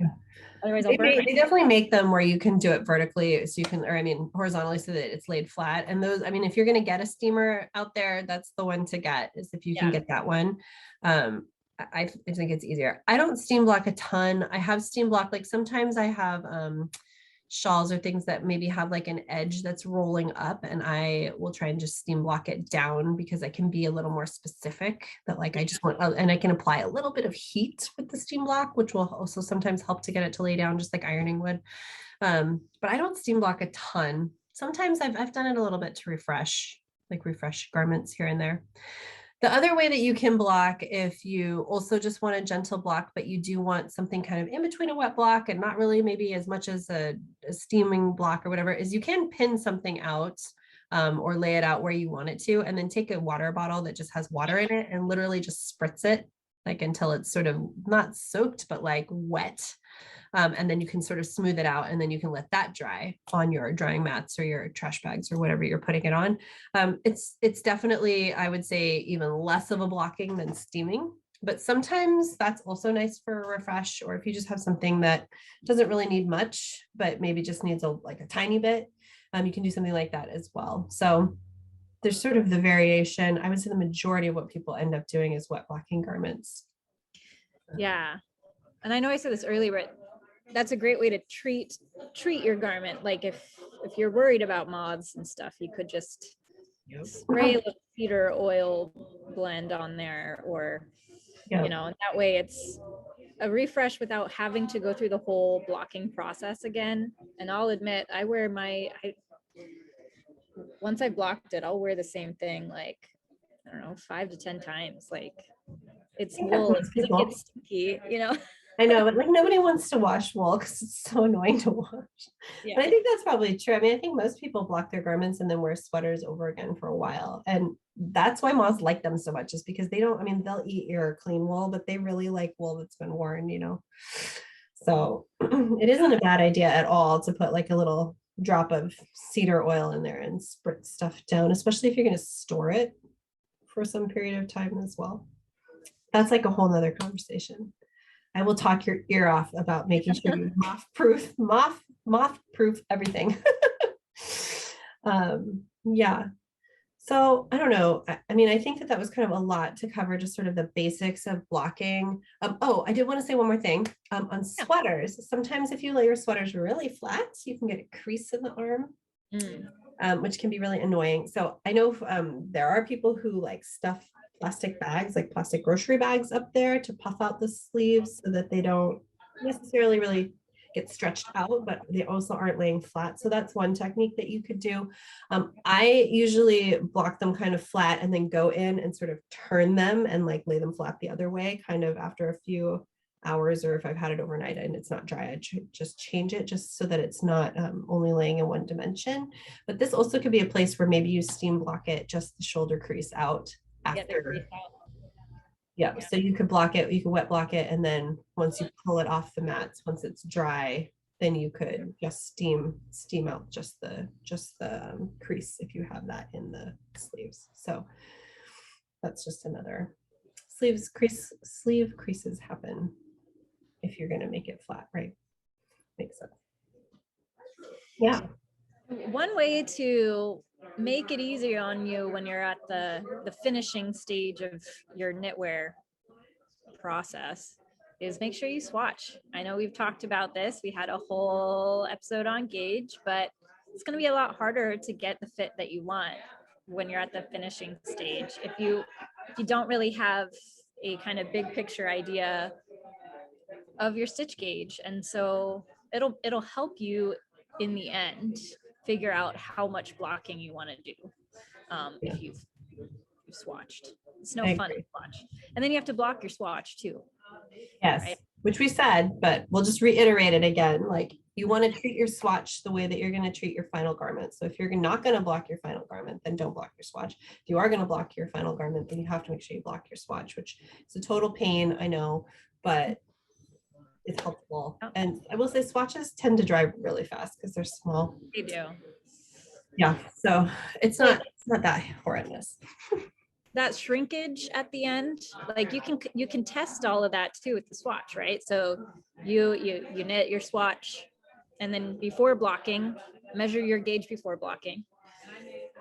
otherwise They definitely make them where you can do it vertically, so you can, or I mean, horizontally, so that it's laid flat. And those, I mean, if you're going to get a steamer out there, that's the one to get, is if you can get that one. I think it's easier. I don't steam block a ton. I have steam block, like sometimes I have shawls or things that maybe have like an edge that's rolling up, and I will try and just steam block it down, because I can be a little more specific, that like I just want, and I can apply a little bit of heat with the steam block, which will also sometimes help to get it to lay down, just like ironing would. But I don't steam block a ton. Sometimes I've done it a little bit to refresh garments here and there. The other way that you can block, if you also just want a gentle block, but you do want something kind of in between a wet block and not really maybe as much as a steaming block or whatever, is you can pin something out or lay it out where you want it to, and then take a water bottle that just has water in it and literally just spritz it like until it's sort of not soaked, but like wet. And then you can sort of smooth it out, and then you can let that dry on your drying mats or your trash bags or whatever you're putting it on. It's definitely, I would say, even less of a blocking than steaming, but sometimes that's also nice for a refresh, or if you just have something that doesn't really need much, but maybe just needs a tiny bit, you can do something like that as well. So there's sort of the variation. I would say the majority of what people end up doing is wet blocking garments. Yeah. And I know I said this earlier, but that's a great way to treat your garment. Like if you're worried about moths and stuff, you could just spray a little cedar oil blend on there, or that way it's a refresh without having to go through the whole blocking process again. And I'll admit, I wear once I blocked it, I'll wear the same thing like, I don't know, 5 to 10 times. Like, it's wool, it gets sticky, I know, but like nobody wants to wash wool because it's so annoying to wash. Yeah. But I think that's probably true. I mean, I think most people block their garments and then wear sweaters over again for a while. And that's why moths like them so much, is because they'll eat your clean wool, but they really like wool that's been worn, So it isn't a bad idea at all to put like a little drop of cedar oil in there and spritz stuff down, especially if you're going to store it for some period of time as well. That's like a whole nother conversation. I will talk your ear off about making sure you moth-proof everything. Yeah. So I don't know. I mean, I think that was kind of a lot to cover, just sort of the basics of blocking. I did want to say one more thing. On sweaters, sometimes if you lay your sweaters really flat, you can get a crease in the arm, which can be really annoying. So I know there are people who like stuff plastic bags, like plastic grocery bags up there to puff out the sleeves so that they don't necessarily really get stretched out, but they also aren't laying flat. So that's one technique that you could do. I usually block them kind of flat and then go in and sort of turn them and like lay them flat the other way, kind of after a few hours, or if I've had it overnight and it's not dry, I just change it just so that it's not only laying in one dimension. But this also could be a place where maybe you steam block it, just the shoulder crease out after. Yeah, so you could block it, you could wet block it, and then once you pull it off the mats, once it's dry, then you could just steam out just the crease if you have that in the sleeves. So that's just another sleeve creases happen if you're going to make it flat, right? Makes sense. Yeah. One way to make it easier on you when you're at the finishing stage of your knitwear process is make sure you swatch. I know we've talked about this. We had a whole episode on gauge, but it's going to be a lot harder to get the fit that you want when you're at the finishing stage. If you don't really have a kind of big picture idea of your stitch gauge, and so it'll help you in the end figure out how much blocking you want to do. If you've swatched, it's no fun to swatch, and then you have to block your swatch too. Yes, right? which we said, but we'll just reiterate it again. Like you want to treat your swatch the way that you're going to treat your final garment. So if you're not going to block your final garment, then don't block your swatch. If you are going to block your final garment, then you have to make sure you block your swatch, which is a total pain, I know, but it's helpful. And I will say swatches tend to dry really fast because they're small. They do. Yeah, so it's not that horrendous. That shrinkage at the end, like you can test all of that too with the swatch, right? So you knit your swatch, and then before blocking, measure your gauge before blocking,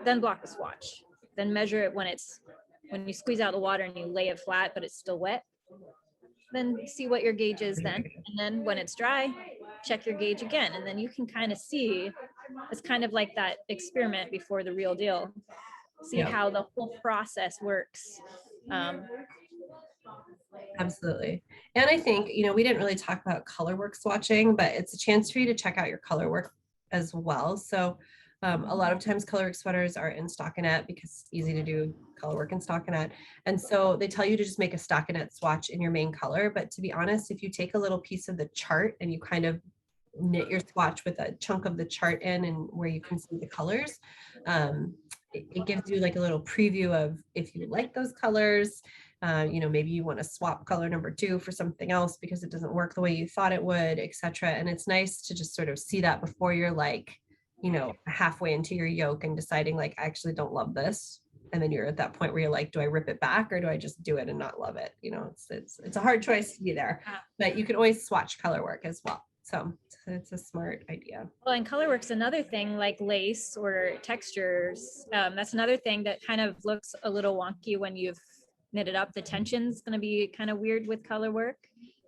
then block the swatch, then measure it when you squeeze out the water and you lay it flat but it's still wet, then see what your gauge is then, and then when it's dry, check your gauge again, and then you can kind of see. It's kind of like that experiment before the real deal. See how the whole process works. Absolutely. And I think, we didn't really talk about color work swatching, but it's a chance for you to check out your color work as well. So a lot of times color work sweaters are in stockinette because it's easy to do color work in stockinette. And so they tell you to just make a stockinette swatch in your main color. But to be honest, if you take a little piece of the chart and you kind of knit your swatch with a chunk of the chart in and where you can see the colors, it gives you like a little preview of if you like those colors. Maybe you want to swap color number 2 for something else because it doesn't work the way you thought it would, etc. And it's nice to just sort of see that before you're like, halfway into your yoke and deciding like, I actually don't love this. And then you're at that point where you're like, do I rip it back or do I just do it and not love it? It's a hard choice to be there, but you can always swatch color work as well. So it's a smart idea. Well, and color work's another thing, like lace or textures. That's another thing that kind of looks a little wonky when you've knitted up. The tension's going to be kind of weird with color work,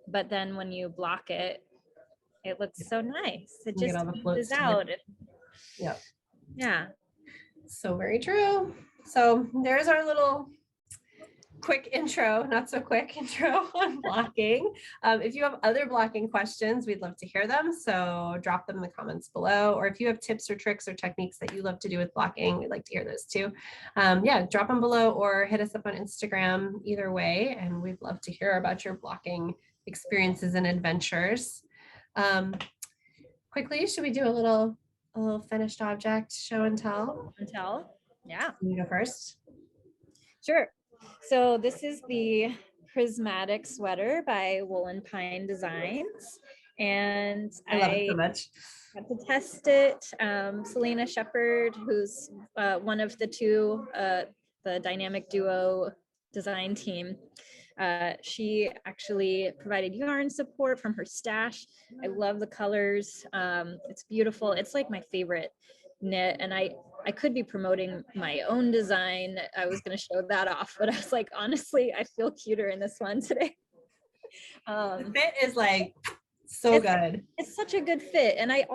but then when you block it, it looks so nice. It just is out. Yeah. So very true. So there's our little quick intro, not so quick intro on blocking. If you have other blocking questions, we'd love to hear them. So drop them in the comments below, or if you have tips or tricks or techniques that you love to do with blocking, we'd like to hear those too. Drop them below or hit us up on Instagram, either way. And we'd love to hear about your blocking experiences and adventures. Quickly, should we do a little finished object show and tell? Yeah. You go first. Sure. So this is the Prismatic sweater by Wollon Pine Designs, and I love it so much. Got to test it. Selena Shepard, who's one of the two, the dynamic duo design team, she actually provided yarn support from her stash. I love the colors. It's beautiful. It's like my favorite knit, and I could be promoting my own design. I was going to show that off, but I was like, honestly, I feel cuter in this one today. The fit is like so good. It's such a good fit. And I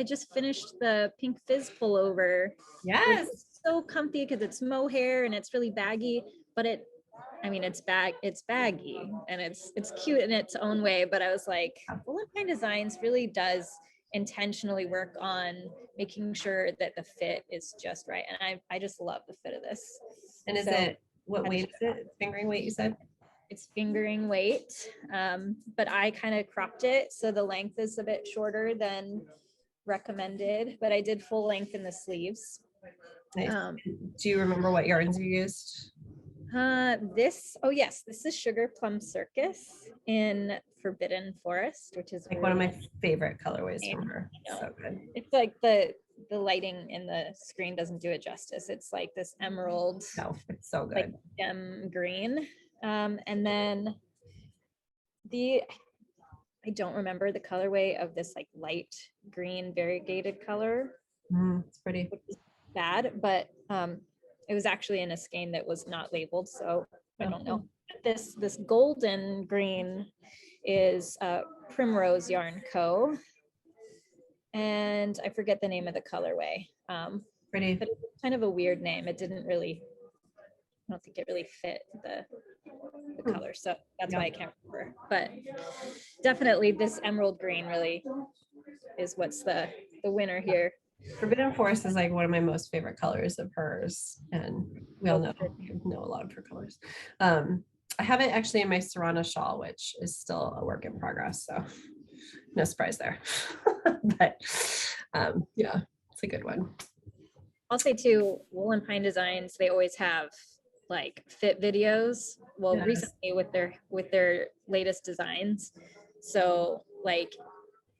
just finished the pink fizz pullover. Yes. It's so comfy because it's mohair and it's really baggy, but it's baggy and it's cute in its own way. But I was like, Wollon Pine Designs really does intentionally work on making sure that the fit is just right. And I just love the fit of this. And what weight is it? Fingering weight, you said? It's fingering weight, but I kind of cropped it so the length is a bit shorter than recommended, but I did full length in the sleeves. Nice. Do you remember what yarns you used? This is Sugar Plum Circus in Forbidden Forest, which is like one of my favorite colorways from her. So good. It's like the lighting in the screen doesn't do it justice. It's like this emerald. No, it's so good. Like gem green. And then I don't remember the colorway of this like light green variegated color. It's pretty. Which is bad, but it was actually in a skein that was not labeled, so I don't know. This golden green is Primrose Yarn Co. And I forget the name of the colorway. Pretty. But it's kind of a weird name. It didn't really, I don't think it really fit the color, so that's why I can't remember. But definitely this emerald green really is what's the winner here. Forbidden Forest is like one of my most favorite colors of hers, and we all know a lot of her colors. I have it actually in my Serrana shawl, which is still a work in progress. So no surprise there. But yeah, it's a good one. I'll say too, Woolon Pine Designs, they always have like fit videos. Well, Yes. recently with their latest designs. So like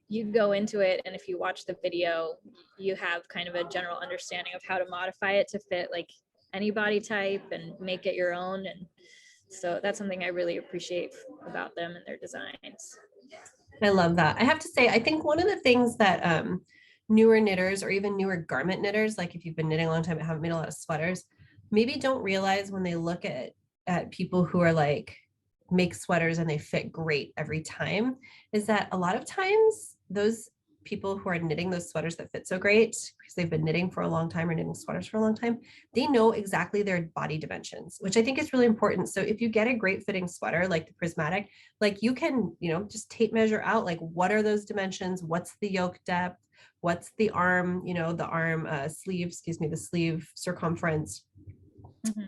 you go into it and if you watch the video, you have kind of a general understanding of how to modify it to fit like any body type and make it your own. And so that's something I really appreciate about them and their designs. I love that. I have to say, I think one of the things that newer knitters or even newer garment knitters, like if you've been knitting a long time and haven't made a lot of sweaters, maybe don't realize when they look at people who are like make sweaters and they fit great every time, is that a lot of times those people who are knitting those sweaters that fit so great because they've been knitting for a long time or knitting sweaters for a long time, they know exactly their body dimensions, which I think is really important. So if you get a great fitting sweater like the Prismatic, like you can, just tape measure out like what are those dimensions, what's the yoke depth, what's the arm, the arm sleeve, the sleeve circumference,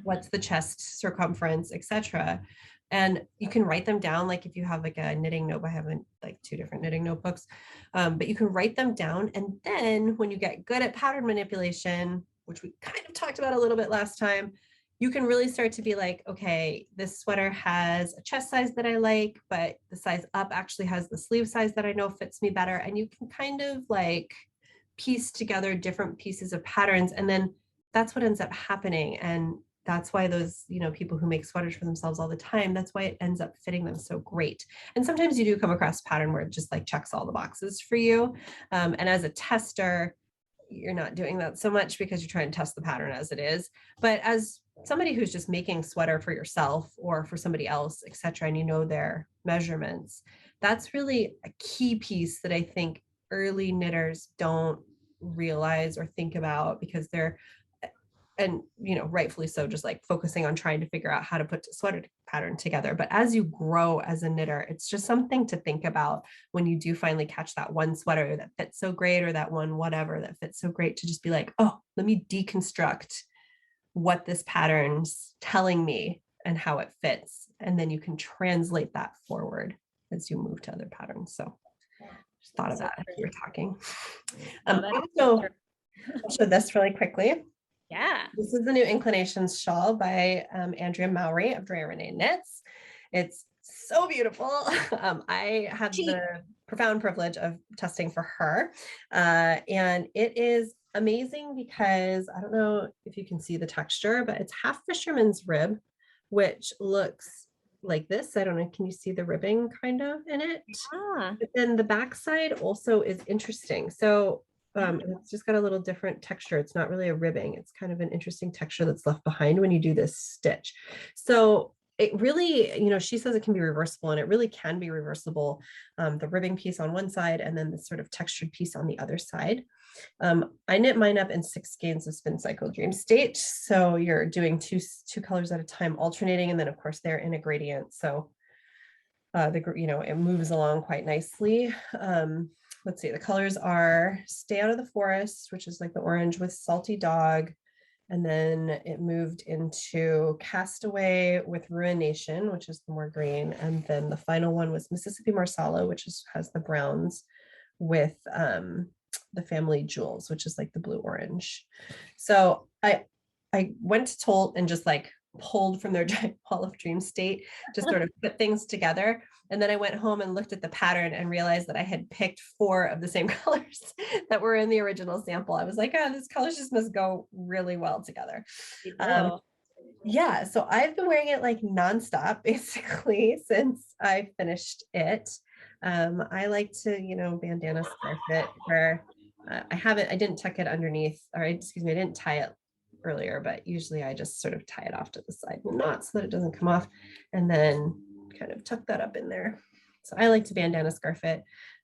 what's the chest circumference, etc. And you can write them down, like if you have like a knitting notebook. I have like 2 different knitting notebooks, but you can write them down. And then when you get good at pattern manipulation, which we kind of talked about a little bit last time, you can really start to be like, okay, this sweater has a chest size that I like, but the size up actually has the sleeve size that I know fits me better. And you can kind of like piece together different pieces of patterns. And then that's what ends up happening. And that's why those, people who make sweaters for themselves all the time, that's why it ends up fitting them so great. And sometimes you do come across a pattern where it just like checks all the boxes for you. And as a tester, you're not doing that so much because you're trying to test the pattern as it is. But as somebody who's just making sweater for yourself or for somebody else, et cetera, and you know their measurements, that's really a key piece that I think early knitters don't realize or think about because they're, and rightfully so, just like focusing on trying to figure out how to put a sweater pattern together. But as you grow as a knitter, it's just something to think about when you do finally catch that one sweater that fits so great, or that one whatever that fits so great, to just be like, oh, let me deconstruct what this pattern's telling me and how it fits. And then you can translate that forward as you move to other patterns. So just thought of that as you were talking. Also, I'll show this really quickly. Yeah. This is the new Inclinations shawl by Andrea Mowry of Drea Renee Knits. It's so beautiful. I had the profound privilege of testing for her. And it is amazing because I don't know if you can see the texture, but it's half Fisherman's rib, which looks like this. I don't know. Can you see the ribbing kind of in it? But then the backside also is interesting. So it's just got a little different texture. It's not really a ribbing. It's kind of an interesting texture that's left behind when you do this stitch. So it really, she says it can be reversible, and it really can be reversible. The ribbing piece on one side and then the sort of textured piece on the other side. I knit mine up in 6 skeins of Spin Cycle Dream State. So you're doing two colors at a time, alternating, and then of course they're in a gradient. So it moves along quite nicely. Let's see, the colors are Stay Out of the Forest, which is like the orange with Salty Dog. And then it moved into Castaway with Ruination, which is the more green. And then the final one was Mississippi Marsala, which has the browns with the Family Jewels, which is like the blue orange. So I went to Tolt and just like pulled from their giant wall of Dream State to sort of put things together. And then I went home and looked at the pattern and realized that I had picked 4 of the same colors that were in the original sample. I was like, oh, this colors just must go really well together. Yeah, so I've been wearing it like nonstop basically since I finished it. I like to, bandana scarf it where I didn't tuck it underneath, or I didn't tie it earlier, but usually I just sort of tie it off to the side and knot so that it doesn't come off, and then kind of tuck that up in there. So I like to bandana scarf it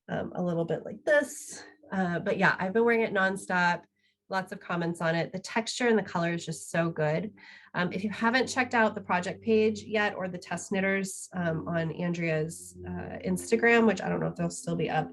a little bit like this. But yeah, I've been wearing it nonstop. Lots of comments on it. The texture and the color is just so good. If you haven't checked out the project page yet, or the test knitters on Andrea's Instagram, which I don't know if they'll still be up,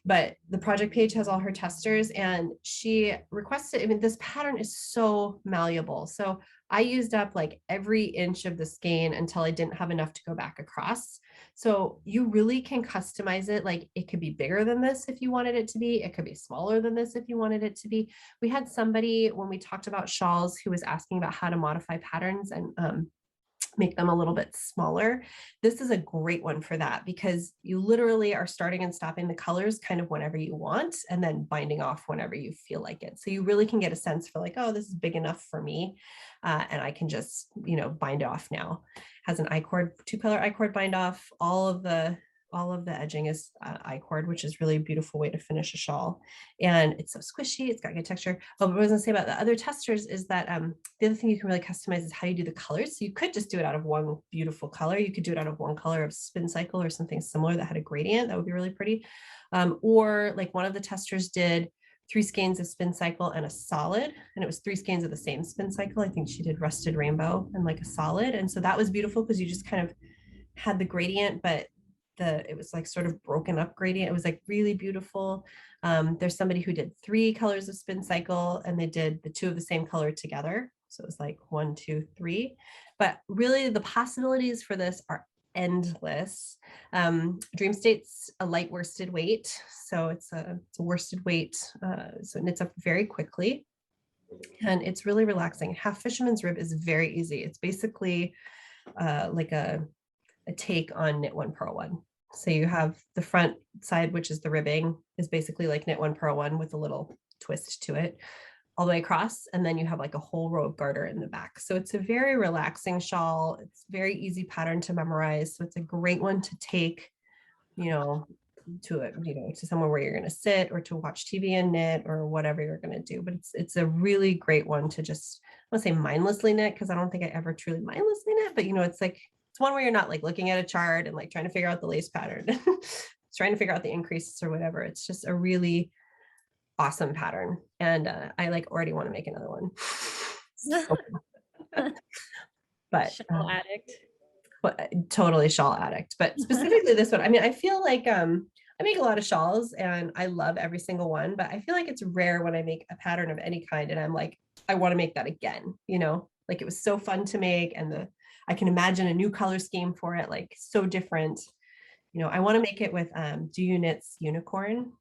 but the project page has all her testers, and she requested, I mean, this pattern is so malleable. So I used up like every inch of the skein until I didn't have enough to go back across. So you really can customize it. Like it could be bigger than this if you wanted it to be. It could be smaller than this if you wanted it to be. We had somebody when we talked about shawls who was asking about how to modify patterns and make them a little bit smaller. This is a great one for that because you literally are starting and stopping the colors kind of whenever you want and then binding off whenever you feel like it. So you really can get a sense for like, oh, this is big enough for me. And I can just, bind off now. Has an I-cord, 2-color I-cord bind off. All of the edging is I-cord, which is really a beautiful way to finish a shawl. And it's so squishy. It's got good texture. But what I was gonna say about the other testers is that the other thing you can really customize is how you do the colors. So you could just do it out of one beautiful color. You could do it out of one color of Spin Cycle or something similar that had a gradient. That would be really pretty. Or like one of the testers did 3 skeins of Spin Cycle and a solid, and it was 3 skeins of the same Spin Cycle. I think she did Rusted Rainbow and like a solid. And so that was beautiful because you just kind of had the gradient, but it was like sort of broken up gradient. It was like really beautiful. There's somebody who did 3 colors of Spin Cycle and they did the 2 of the same color together. So it was like 1, 2, 3. But really the possibilities for this are endless. Dream State's a light worsted weight. So it's a worsted weight. So it knits up very quickly. And it's really relaxing. Half Fisherman's Rib is very easy. It's basically like a take on Knit One Purl One. So you have the front side, which is the ribbing, is basically like Knit One Purl One with a little twist to it all the way across. And then you have like a whole row of garter in the back. So it's a very relaxing shawl. It's very easy pattern to memorize. So it's a great one to take, to somewhere where you're going to sit or to watch TV and knit or whatever you're going to do. But it's a really great one to just, I want to say mindlessly knit, because I don't think I ever truly mindlessly knit, but it's like, it's one where you're not like looking at a chart and like trying to figure out the lace pattern, trying to figure out the increases or whatever. It's just a really awesome pattern. And I like already want to make another one. But shawl addict. Totally shawl addict. But specifically this one, I mean, I feel like I make a lot of shawls and I love every single one, but I feel like it's rare when I make a pattern of any kind and I'm like, I want to make that again, like it was so fun to make, and I can imagine a new color scheme for it, like so different. I want to make it with Do You Knit's Unicorn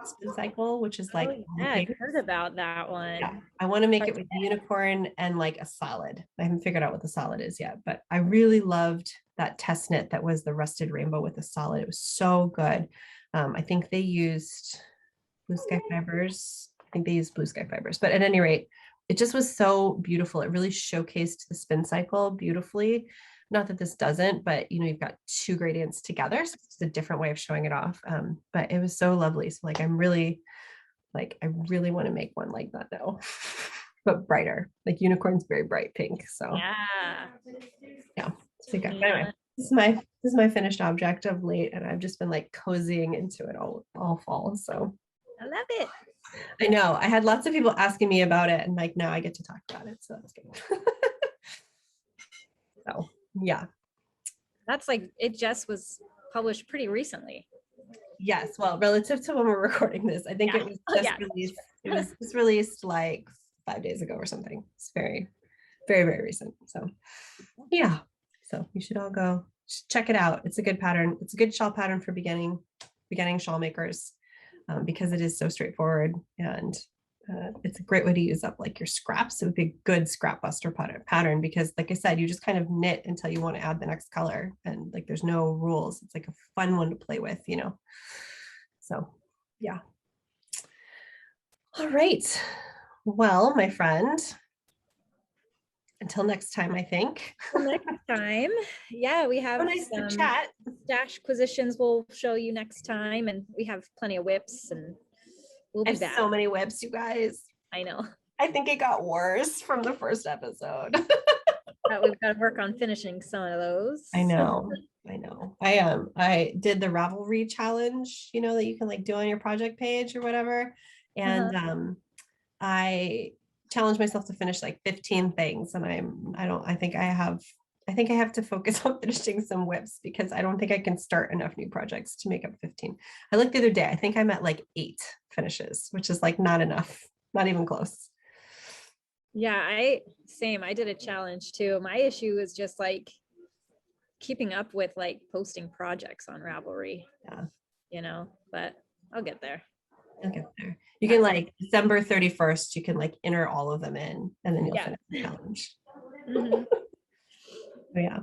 Spin Cycle, which is like, I heard about that one. Yeah, I want to make it with the unicorn and like a solid. I haven't figured out what the solid is yet, but I really loved that test knit that was the Rusted Rainbow with a solid. It was so good. I think they used Blue Sky Fibers. But at any rate, it just was so beautiful. It really showcased the Spin Cycle beautifully. Not that this doesn't, but you've got 2 gradients together. So it's a different way of showing it off. But it was so lovely. So like, I really want to make one like that now, but brighter. Like Unicorn's very bright pink. So yeah. So good. Anyway, this is my finished object of late, and I've just been like cozying into it all fall. So I love it. I know I had lots of people asking me about it, and like now I get to talk about it, so that's good. So yeah, that's like, it just was published pretty recently. Yes, well, relative to when we're recording this, I think it was just released. It was just released like 5 days ago or something. It's very, very, very recent. So yeah, so you should all go check it out. It's a good pattern. It's a good shawl pattern for beginning shawl makers, because it is so straightforward, and it's a great way to use up like your scraps. It would be a good scrap buster pattern because, like I said, you just kind of knit until you want to add the next color, and like there's no rules. It's like a fun one to play with, So yeah. All right. Well, my friend, until next time, I think. Next time. Yeah, we have nice to chat. Stash acquisitions we'll show you next time, and we have plenty of whips, and we'll be back. So many whips, you guys. I know. I think it got worse from the first episode. We've got to work on finishing some of those. I know. I did the Ravelry challenge, that you can like do on your project page or whatever. And I challenged myself to finish like 15 things. And I think I have I think I have to focus on finishing some whips because I don't think I can start enough new projects to make up 15. I looked the other day, I think I'm at like 8 finishes, which is like not enough, not even close. Yeah, I did a challenge too. My issue is just like keeping up with like posting projects on Ravelry. Yeah. But I'll get there. I'll get there. You can like December 31st, you can like enter all of them in and then you'll finish the challenge. Mm-hmm. Yeah.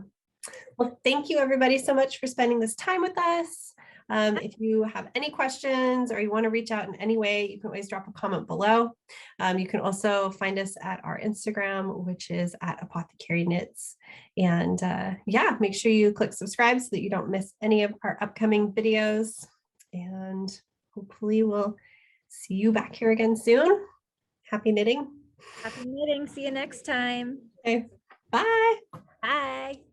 Well, thank you everybody so much for spending this time with us. If you have any questions or you want to reach out in any way, you can always drop a comment below. You can also find us at our Instagram, which is at Apothecary Knits. And yeah, make sure you click subscribe so that you don't miss any of our upcoming videos. And hopefully we'll see you back here again soon. Happy knitting. Happy knitting. See you next time. Okay. Bye. Bye.